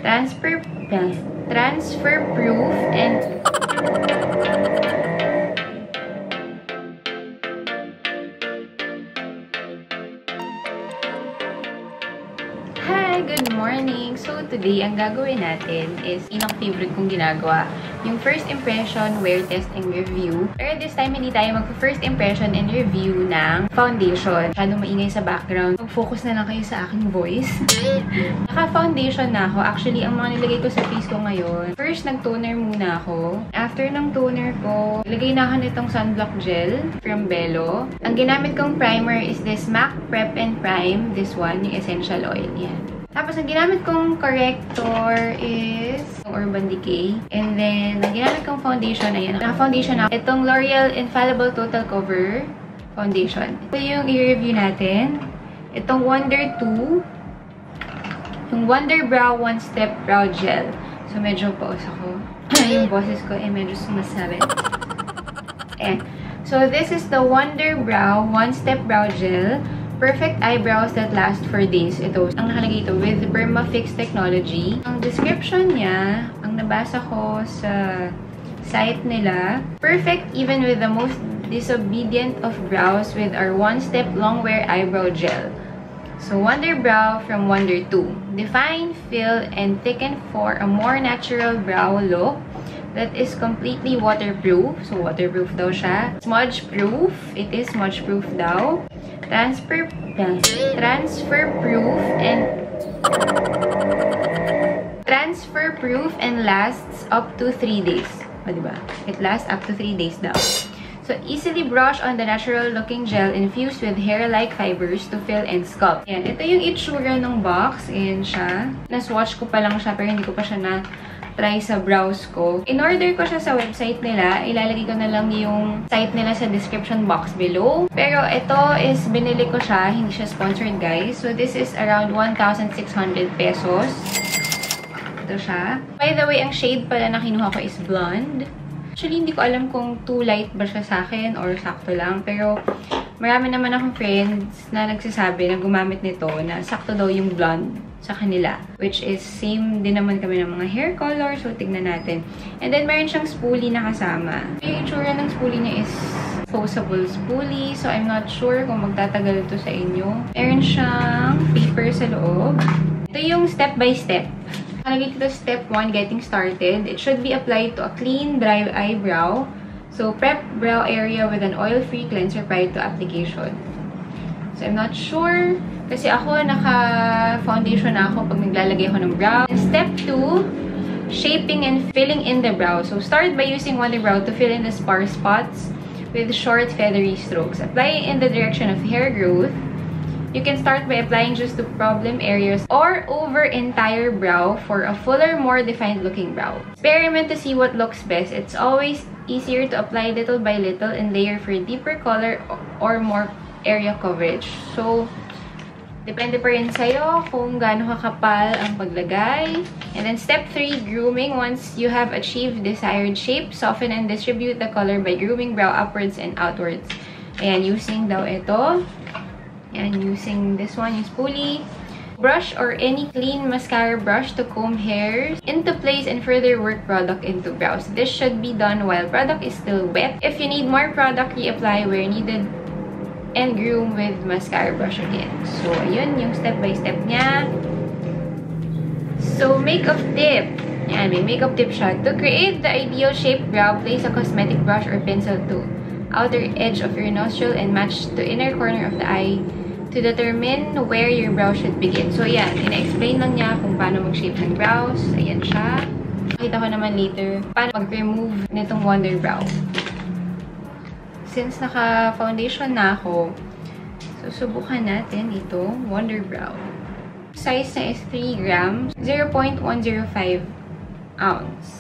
transfer proof and good morning! So, today, ang gagawin natin is favorite kong ginagawa. Yung first impression, wear test, and review. Pero this time, hindi tayo mag-first impression and review ng foundation. Masyadong maingay sa background. Mag-focus na lang kayo sa aking voice. Naka-foundation na ako. Actually, ang mga nilagay ko sa face ko ngayon. First, nag-toner muna ako. After ng toner ko, ilagay na ako nitong sunblock gel from Bello. Ang ginamit kong primer is this MAC Prep and Prime. This one, yung essential oil. Yan. Tapos, ang ginamit kong corrector is Urban Decay. And then, ang ginamit kong foundation, ayan. Naka-foundation ako. Itong L'Oreal Infallible Total Cover Foundation. Ito yung i-review natin. Itong Wonder 2. Yung Wonder Brow One Step Brow Gel. So, medyo paus ako. Yung boses ko, medyo sumasabi. Ayan. So, this is the Wonder Brow One Step Brow Gel. Perfect eyebrows that last for days. Ito, ang nakalagay ito with Permafix technology. Ang description niya, ang nabasa ko sa site nila, perfect even with the most disobedient of brows with our one-step long-wear eyebrow gel. So, Wonder Brow from Wonder 2. Define, fill, and thicken for a more natural brow look that is completely waterproof. So, waterproof daw siya. Smudge-proof. It is smudge-proof daw. Transfer proof and lasts up to 3 days. O, diba? It lasts up to 3 days daw. So, easily brush on the natural-looking gel infused with hair-like fibers to fill and sculpt. Yan. Ito yung itsura ng box. Ayan siya. Na-swatch ko pa lang siya pero hindi ko pa siya na-try sa brows ko. In-order ko siya sa website nila. Ilalagay ko na lang yung site nila sa description box below. Pero ito is binili ko siya. Hindi siya sponsored, guys. So, this is around 1,600 pesos. Ito siya. By the way, ang shade pala na kinuha ko is blonde. Actually, hindi ko alam kung too light ba siya sa akin or sakto lang. Pero, marami naman akong friends na nagsasabi na gumamit nito na sakto daw yung blonde sa kanila. Which is, same din naman kami ng mga hair color. So, tignan natin. And then, meron siyang spoolie na kasama. Yung itsura ng spoolie niya is disposable spoolie. So, I'm not sure kung magtatagal ito sa inyo. Meron siyang paper sa loob. Ito yung step-by-step. Nakalagay dito step 1, getting started. It should be applied to a clean, dry eyebrow. So, prep brow area with an oil-free cleanser prior to application. So, I'm not sure. Kasi ako, naka-foundation na ako pag naglalagay ako ng brow. And step 2, shaping and filling in the brow. So, start by using Wonder Brow to fill in the sparse spots with short, feathery strokes. Apply in the direction of hair growth. You can start by applying just to problem areas or over entire brow for a fuller, more defined looking brow. Experiment to see what looks best. It's always easier to apply little by little and layer for deeper color or more area coverage. So, depende pa rin sa'yo kung gaano kakapal ang paglagay. And then step 3, grooming. Once you have achieved desired shape, soften and distribute the color by grooming brow upwards and outwards. Ayan, using daw ito. And using this one, yung spoolie. Brush or any clean mascara brush to comb hairs into place and further work product into brows. This should be done while product is still wet. If you need more product, reapply where needed and groom with mascara brush again. So, ayun yung step-by-step niya. So, makeup tip. Yan, may makeup tip siya. To create the ideal shaped brow, place a cosmetic brush or pencil to outer edge of your nostril and match the inner corner of the eye to determine where your brow should begin. So, yan. Ina-explain lang niya kung paano mag-shape ng brows. Ayan siya. Makita ko naman later paano mag-remove nitong Wonder Brow. Since naka-foundation na ako, susubukan natin ito, Wonder Brow. Size na is 3 grams, 0.105 ounce.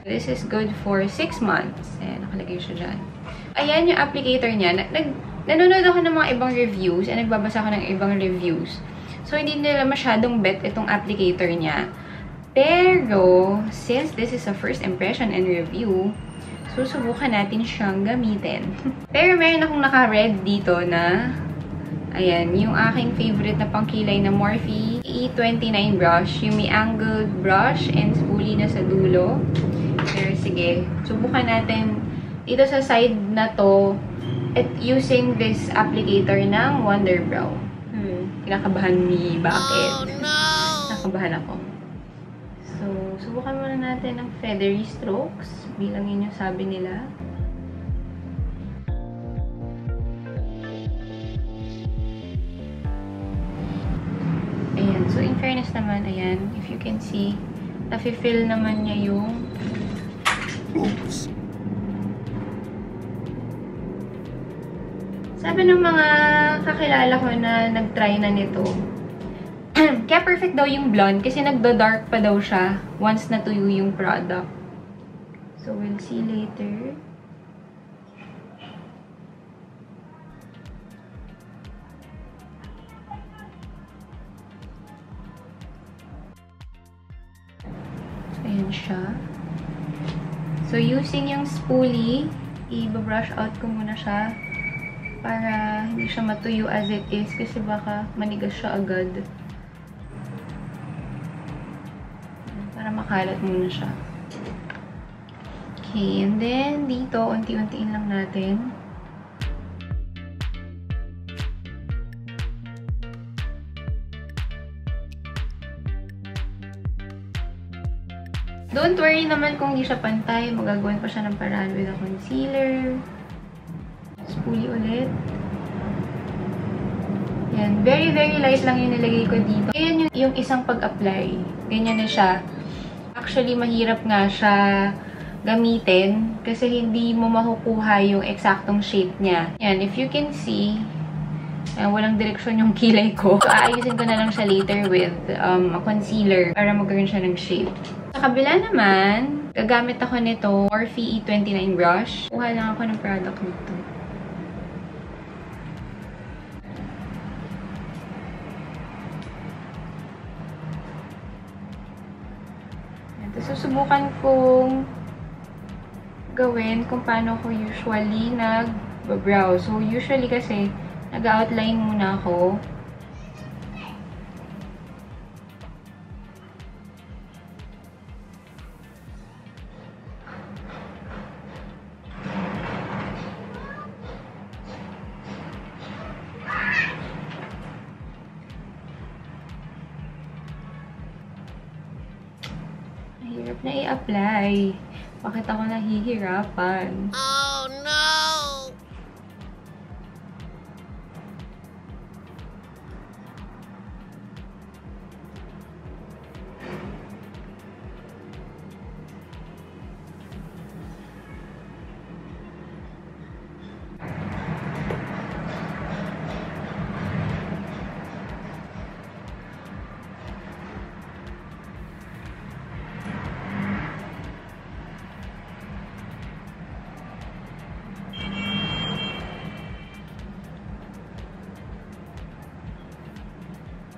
This is good for 6 months. Ayan, nakalagay siya dyan. Ayan yung applicator niya. Nanonood ako ng mga ibang reviews and nagbabasa ako ng ibang reviews. So, hindi nila masyadong bet itong applicator niya. Pero, since this is a first impression and review, susubukan natin siyang gamitin. Pero meron akong naka-read dito na Ayan, yung aking favorite na pangkilay na Morphe E29 brush. Yung may angled brush and spoolie na sa dulo. Pero sige, subukan natin dito sa side na to at using this applicator ng Wonder Brow. Kinakabahan ni bakit? Oh, no! Kinakabahan ako. So, subukan muna natin ng feathery strokes bilang yun yung sabi nila. Ayan. So, in fairness naman, ayan, if you can see, nafe-fill naman niya yung oops. Sabi ng mga kakilala ko na nag-try na nito, kaya perfect daw yung blonde kasi nagdo-dark pa daw siya once natuyo yung product. So, we'll see later. Ayan siya. So, using yung spoolie, i-brush out ko muna siya para hindi siya matuyo as it is kasi baka manigas siya agad. Para makalat muna siya. Okay, and then dito, unti-untiin lang natin. Don't worry naman kung hindi siya pantay. Magagawan pa siya ng paraan with a concealer. Spoolie ulit. Yan. Very, very light lang yung nilagay ko dito. Ayan yung isang pag-apply. Ganyan na siya. Actually, mahirap nga siya gamitin kasi hindi mo makukuha yung eksaktong shape niya. Yan. If you can see, walang direksyon yung kilay ko. So, aayusin ko na lang siya later with a concealer para magkaroon siya ng shape. Sa kabila naman, gagamit ako nito Morphe E29 brush. Kuha lang ako ng product nito. So, susubukan kong gawin kung paano ko usually nag-brow. So, usually kasi, nag-outline muna ako. Hirap na i-apply. Bakit ako nahihirapan? Oh, no!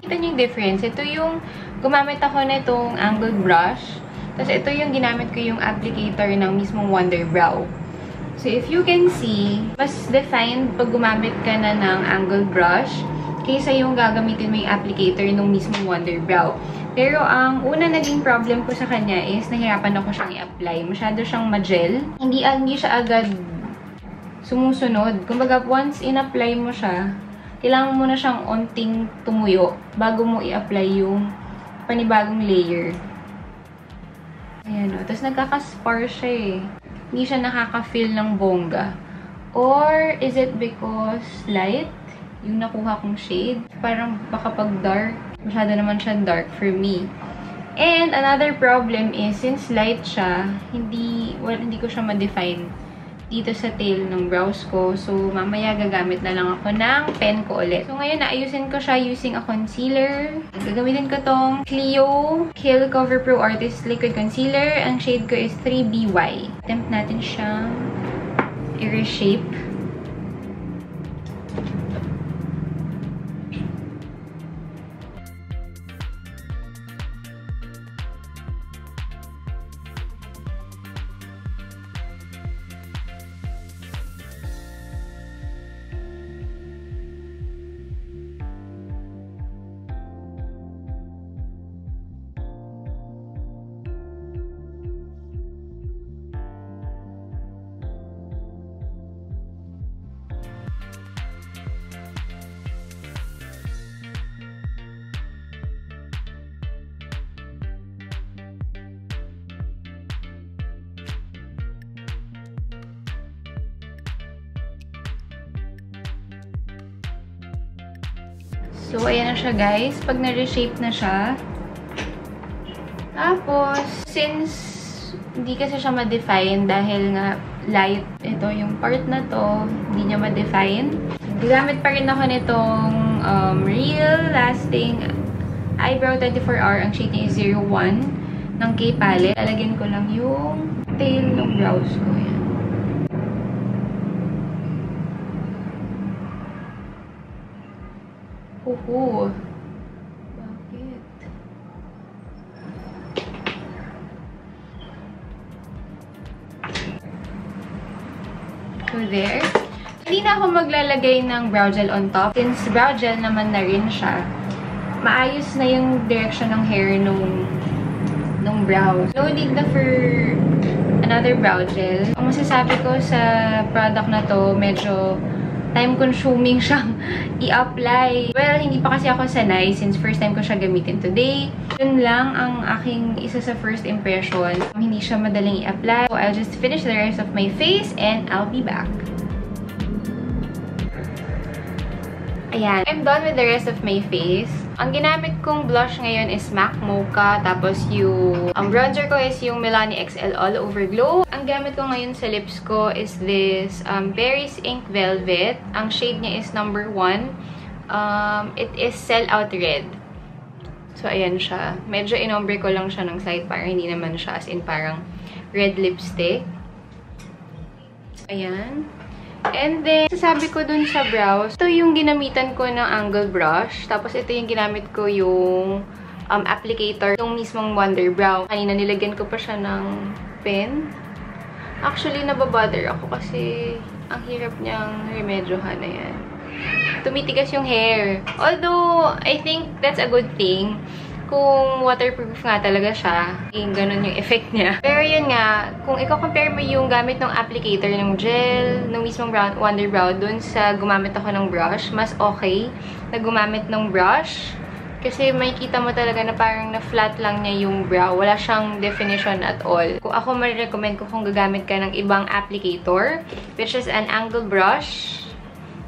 Kita niyo yung difference. Ito yung gumamit ako na itong angled brush. Tapos ito yung ginamit ko yung applicator ng mismong Wonder Brow. So if you can see, mas defined pag gumamit ka na ng angled brush kaysa yung gagamitin mo yung applicator ng mismong Wonder Brow. Pero ang una naging problem ko sa kanya is nahirapan ako siyang i-apply. Masyado siyang ma-gel. Hindi siya agad sumusunod. Kumbaga, once in-apply mo siya, kailangan mo na siyang onting tumuyo bago mo i-apply yung panibagong layer. Ayan o. Tapos nagkakaspar siya eh. Hindi siya nakaka-feel ng bongga. Or is it because light? Yung nakuha kong shade? Parang baka pag dark, masyado naman siya dark for me. And another problem is, since light siya, hindi ko siya ma-define dito sa tail ng brows ko. So, mamaya gagamit na lang ako ng pen ko ulit. So, ngayon, naayusin ko siya using a concealer. Gagamitin ko tong Clio Kill Cover Pro Artist Liquid Concealer. Ang shade ko is 3BY. Attempt natin siyang i-reshape. So, ayan na siya, guys. Pag na-reshape na siya. Tapos, since hindi kasi siya ma-define dahil nga light, ito yung part na to, hindi niya ma-define. Gamit pa rin ako nitong Real Lasting Eyebrow 24-Hour. Ang shade niya is 01 ng K-Palette. Lalagyan ko lang yung tail ng brows ko. Ayan. Bakit? So, there. Hindi na ako maglalagay ng brow gel on top. Since brow gel naman na rin siya, maayos na yung direction ng hair nung brows. No need na for another brow gel. Ang masasabi ko sa product na to, medyo time-consuming siyang i-apply. Well, hindi pa kasi ako sanay since first time ko siya gamitin today. Yun lang ang aking isa sa first impression. Hindi siya madaling i-apply. So, I'll just finish the rest of my face and I'll be back. Ayan. I'm done with the rest of my face. Ang ginamit kong blush ngayon is MAC Mocha. Tapos yung bronzer ko is yung Milani XL All Over Glow. Ang gamit ko ngayon sa lips ko is this Paris Ink Velvet. Ang shade niya is number 1. It is Sell Out Red. So, ayan siya. Medyo inombre ko lang siya ng side para hindi naman siya as in parang red lipstick. Ayan. And then, sasabi ko dun sa brows, ito yung ginamitan ko ng angle brush. Tapos, ito yung ginamit ko yung applicator, yung mismong Wonder Brow. Kanina, nilagyan ko pa siya ng pen. Actually, nababother ako kasi ang hirap niyang remedyohan na yan. Tumitigas yung hair. Although, I think that's a good thing. Kung waterproof nga talaga siya, yung ganun yung effect niya. Pero yun nga, kung i-compare mo yung gamit ng applicator, ng gel, ng mismong Wonder Brow, dun sa gumamit ako ng brush, mas okay na gumamit ng brush. Kasi may kita mo talaga na parang na-flat lang niya yung brow. Wala siyang definition at all. Kung ako marirecommend ko kung gagamit ka ng ibang applicator, which is an angle brush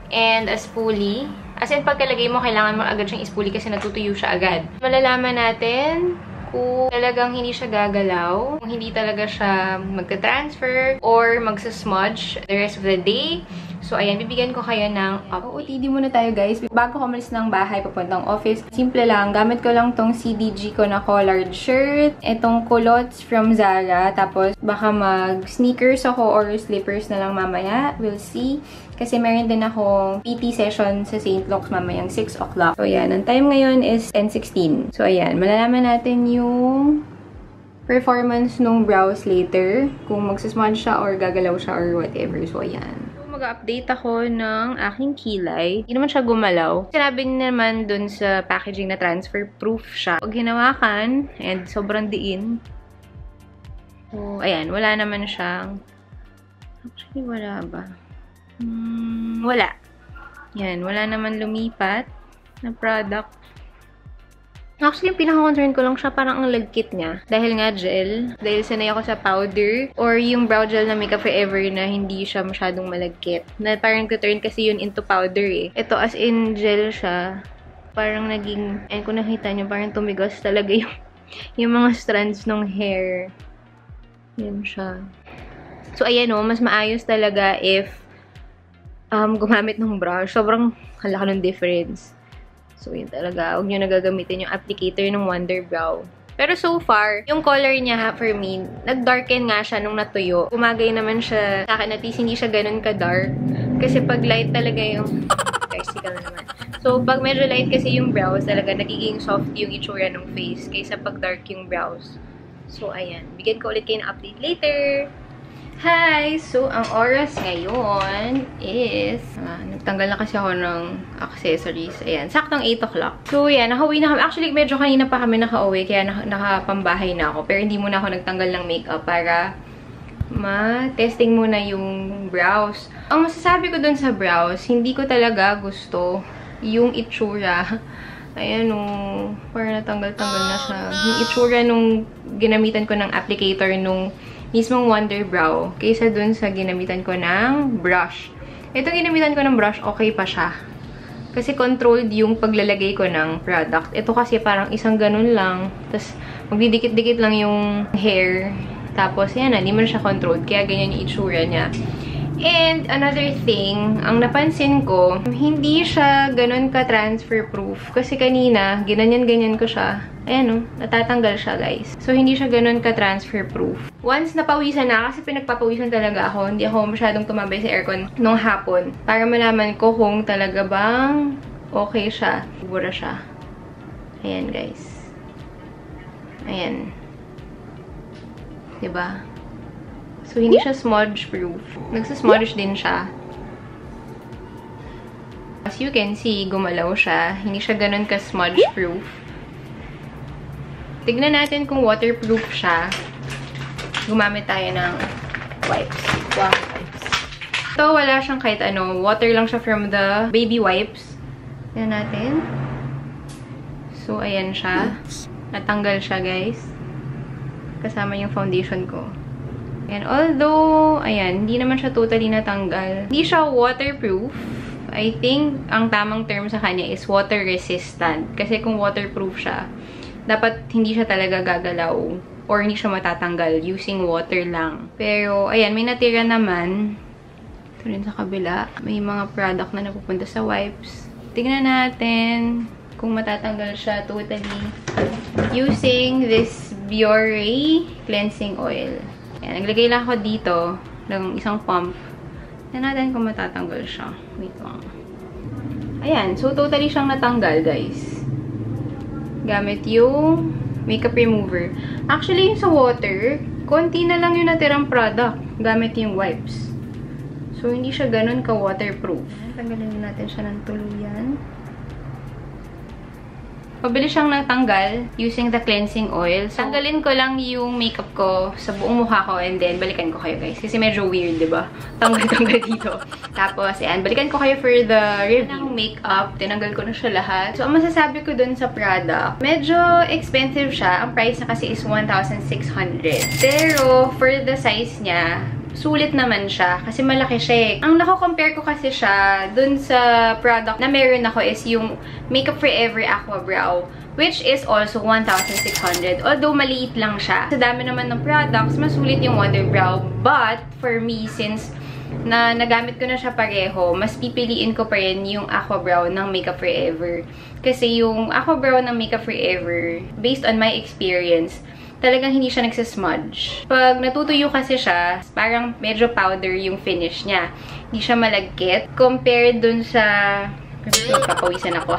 and a spoolie. As in, pagkalagay mo, kailangan mo agad siyang ispuli kasi natutuyo siya agad. Malalaman natin kung talagang hindi siya gagalaw, kung hindi talaga siya magka-transfer or magsa-smudge the rest of the day. So, ayan, bibigyan ko kayo ng OOTD muna tayo, guys. Bago ko umalis ng bahay, papuntang office, simple lang. Gamit ko lang tong CDG ko na collared shirt. Itong culottes from Zara. Tapos, baka mag-sneakers ako or slippers na lang mamaya. We'll see. Kasi meron din akong PT session sa St. Luke's mamayang 6 o'clock. So, ayan. Ang time ngayon is 10:16. So, ayan. Malalaman natin yung performance nung brows later. Kung magsasmudge siya or gagalaw siya or whatever. So, ayan. Mag-update ako ng aking kilay. Hindi naman siya gumalaw. Sinabi niya naman dun sa packaging na transfer-proof siya. Pag hinawakan, and sobrang diin. So, ayan. Wala naman siyang... Actually, wala ba? Wala. Yan. Wala naman lumipat na product. Actually, yung pinaka-concern ko lang siya, parang ang lagkit niya. Dahil nga gel. Dahil sanay ako sa powder. Or yung brow gel na Makeup Forever na hindi siya masyadong malagkit. Na parang turn kasi yun into powder eh. Ito as in gel siya. Parang naging, and kung nakita niyo, parang tumigas talaga yung mga strands ng hair. Yan siya. So, ayan o, mas maayos talaga if gumamit ng brush. Sobrang halaka ng difference. So, yun talaga. Huwag nyo nagagamitin yung applicator ng Wonder Brow. Pero so far, yung color niya for me, nag-darken nga siya nung natuyo. Umagay naman siya sa akin at least hindi siya ganun ka-dark. Kasi pag light talaga yung... Icicle na naman. So, pag medyo light kasi yung brows, talaga nagiging soft yung itsura ng face kaysa pag dark yung brows. So, ayan. Bigyan ko ulit kayo ng update later. Hi! So, ang oras ngayon is... nagtanggal na kasi ako ng accessories. Ayan, saktong 8 o'clock. So, yan, nakauwi na kami. Actually, medyo kanina pa kami nakauwi, kaya nakapambahay na ako. Pero hindi muna ako nagtanggal ng makeup para ma-testing muna yung brows. Ang masasabi ko dun sa brows, hindi ko talaga gusto yung itsura. Ayan, parang natanggal-tanggal na siya. Yung itsura nung ginamitan ko ng applicator nung mismong Wonder Brow kaysa dun sa ginamitan ko ng brush. Itong ginamitan ko ng brush, okay pa siya. Kasi controlled yung paglalagay ko ng product. Ito kasi parang isang ganun lang. Tapos, magdidikit-dikit lang yung hair. Tapos, yan na, hindi mo na siya controlled. Kaya ganyan yung itsura niya. And, another thing, ang napansin ko, hindi siya ganun ka-transfer proof. Kasi kanina, ginanyan-ganyan ko siya. Ayan o, natatanggal siya, guys. So, hindi siya ganun ka-transfer proof. Once napawisan na, kasi pinagpapawisan talaga ako, hindi ako masyadong tumambay sa aircon nung hapon. Para malaman ko kung talaga bang okay siya. Bura siya. Ayan, guys. Ayan. Diba? So, hindi siya smudge-proof. Nagsasmudge din siya. As you can see, gumalaw siya. Hindi siya ganun ka-smudge-proof. Tignan natin kung waterproof siya. Gumamit tayo ng wipes. Wow, wipes. So, wala siyang kahit ano. Water lang siya from the baby wipes. Tignan natin. So, ayan siya. Natanggal siya, guys. Kasama yung foundation ko. And although, ayan, hindi naman siya totally natanggal. Hindi siya waterproof. I think, ang tamang term sa kanya is water resistant. Kasi kung waterproof siya, dapat hindi siya talaga gagalaw or hindi siya matatanggal using water lang. Pero, ayan, may natira naman. Ito rin sa kabila. May mga product na napupunta sa wipes. Tingnan natin kung matatanggal siya totally using this Biore cleansing oil. Ayan, naglagay lang ako dito ng isang pump. Tignan natin kung matatanggal siya. Wait lang. Ayan, so totally siyang natanggal, guys. Gamit yung makeup remover. Actually, yung sa water, konti na lang yung natirang product. Gamit yung wipes. So, hindi siya ganun ka-waterproof. Tanggalin natin siya ng tuluyan. Pabilis siyang natanggal using the cleansing oil. So, tanggalin ko lang yung makeup ko sa buong mukha ko and then balikan ko kayo, guys. Kasi medyo weird, diba? Tanggal-tanggal dito. Tapos, ayan, balikan ko kayo for the review ng makeup. Tinanggal ko na siya lahat. So, ang masasabi ko dun sa product, medyo expensive siya. Ang price na kasi is 1,600. Pero, for the size niya, sulit naman siya. Kasi malaki siya eh. Ang nako-compare ko kasi siya dun sa product na meron ako is yung Makeup Forever Aqua Brow, which is also 1,600. Although maliit lang siya. Sa dami naman ng products, masulit yung Wonder Brow. But, for me, since na nagamit ko na siya pareho, mas pipiliin ko pa rin yung Aqua Brow ng Makeup Forever. Kasi yung Aqua Brow ng Makeup Forever, based on my experience, talagang hindi siya nagsasmudge. Pag natutuyo kasi siya, parang medyo powder yung finish niya. Hindi siya malagkit. Compared dun sa... papawisan ako.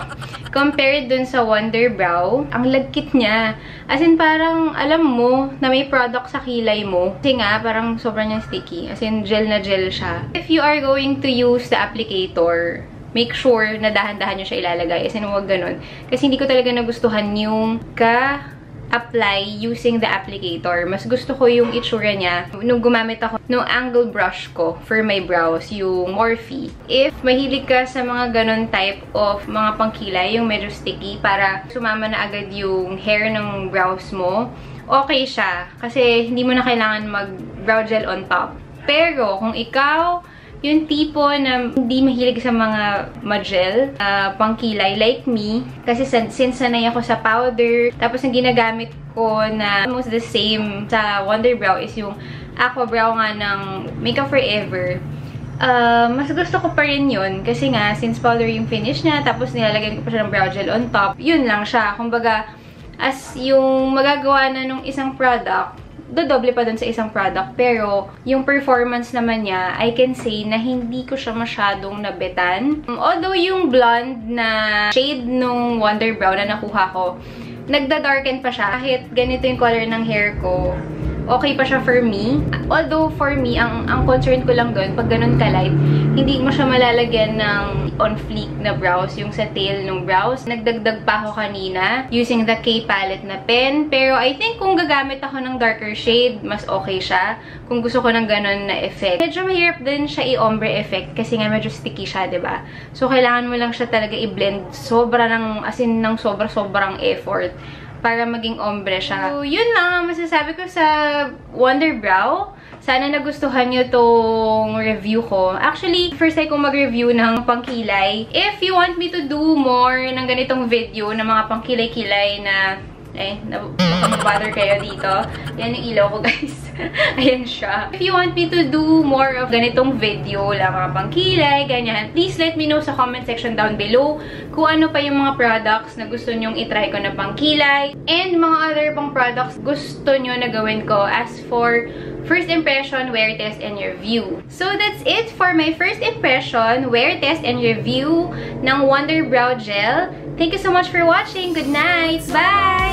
Compared dun sa Wonder Brow, ang lagkit niya. As in, parang alam mo na may product sa kilay mo. Kasi nga, parang sobrang niyang sticky. As in, gel na gel siya. If you are going to use the applicator, make sure na dahan-dahan nyo siya ilalagay. As in, huwag ganun. Kasi hindi ko talaga nagustuhan yung apply using the applicator. Mas gusto ko yung itsura niya nung gumamit ako nung angle brush ko for my brows, yung Morphe. If mahilig ka sa mga ganon type of mga pangkilay, yung medyo sticky, para sumama na agad yung hair ng brows mo, okay siya. Kasi hindi mo na kailangan mag-brow gel on top. Pero kung ikaw yung tipo na hindi mahilig sa mga ma-gel, pangkilay like me, kasi since sanay ako sa powder, tapos ang ginagamit ko na almost the same sa Wonder Brow is yung Aqua Brow nga ng Makeup Forever. Mas gusto ko pa rin yun, kasi nga, since powder yung finish niya, tapos nilalagyan ko pa siya ng brow gel on top, yun lang siya. Kumbaga, as yung magagawa na nung isang product, dodoble pa dun sa isang product. Pero, yung performance naman niya, I can say na hindi ko siya masyadong nabetan. Although, yung blonde na shade nung Wonder Brow na nakuha ko, nagda-darken pa siya. Kahit ganito yung color ng hair ko, okay pa siya for me. Although, for me, ang concern ko lang doon, pag ganun ka-light, hindi mo siya malalagyan ng on-fleek na brows, yung sa tail ng brows. Nagdagdag pa ako kanina using the K palette na pen. Pero, I think kung gagamit ako ng darker shade, mas okay siya. Kung gusto ko ng ganun na effect. Medyo mahirap din siya i-ombre effect kasi nga medyo sticky siya, diba? So, kailangan mo lang siya talaga i-blend. As in, ng sobrang effort para maging ombre siya. So, yun lang ang masasabi ko sa Wonder Brow. Sana nagustuhan nyo tong review ko. Actually, first time kong mag-review ng pangkilay. If you want me to do more ng ganitong video, ng mga pangkilay-kilay na bother kayo dito. Yan yung ilaw ko, guys. Ayan siya. If you want me to do more of ganitong video, lang mga pangkilay, ganyan, please let me know sa comment section down below kung ano pa yung mga products na gusto nyong itry ko na pangkilay and mga other pang products gusto nyo na gawin ko as for first impression, wear test, and review. So that's it for my first impression, wear test, and review ng Wonder Brow Gel. Thank you so much for watching. Good night. Bye!